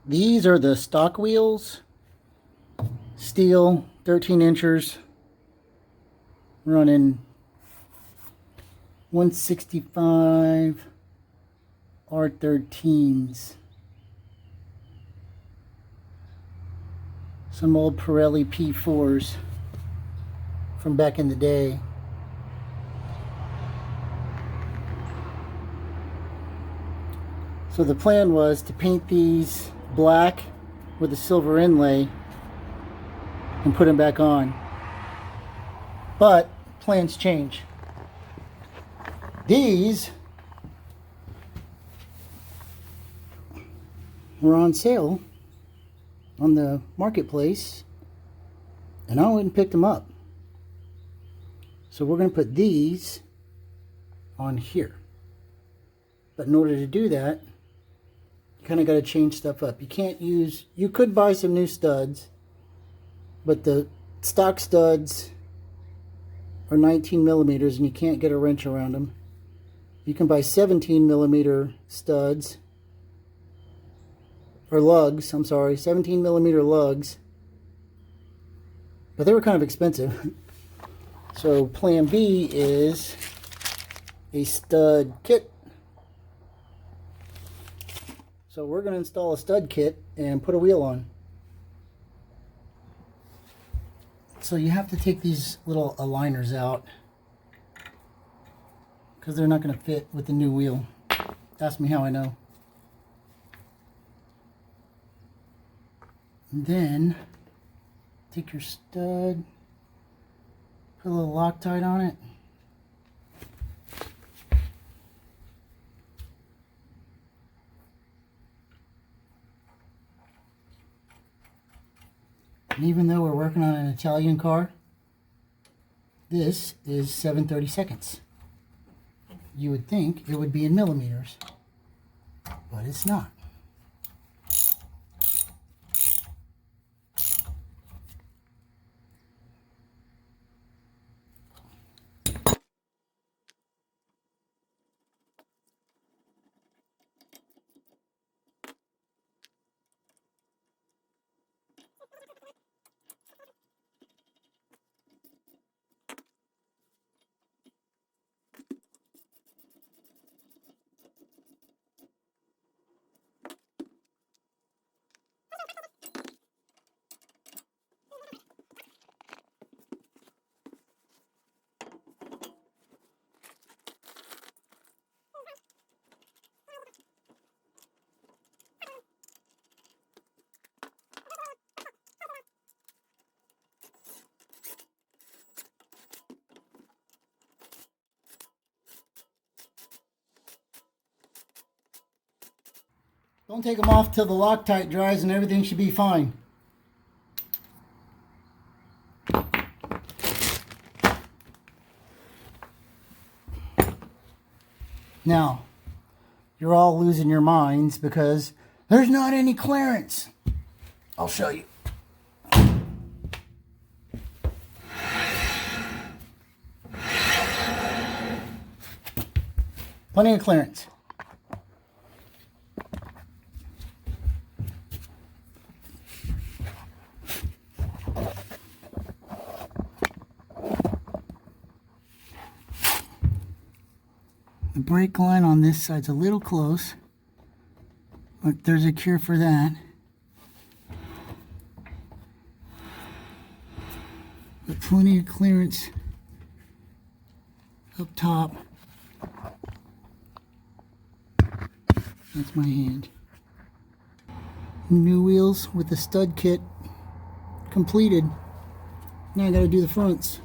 These are the stock wheels, steel, 13 inchers, running 165 R13s. Some old Pirelli P4s from back in the day. So the plan was to paint these black with a silver inlay and put them back on. But plans change. These were on sale on the marketplace and I went and picked them up. So we're going to put these on here. But in order to do that, you kind of got to change stuff up. You can't use, you could buy some new studs, but the stock studs are 19 millimeters and you can't get a wrench around them. You can buy 17 millimeter studs, or lugs, I'm sorry, 17 millimeter lugs, but they were kind of expensive. So plan B is a stud kit. So we're going to install a stud kit and put a wheel on. So you have to take these little aligners out because they're not going to fit with the new wheel. Ask me how I know. And then take your stud, put a little Loctite on it. And even though we're working on an Italian car, this is 7/32. You would think it would be in millimeters, but it's not. Don't take them off till the Loctite dries and everything should be fine. Now, you're all losing your minds because there's not any clearance. I'll show you. Plenty of clearance. The brake line on this side's a little close, but there's a cure for that. But plenty of clearance up top. That's my hand. New wheels with the stud kit completed. Now I gotta do the fronts.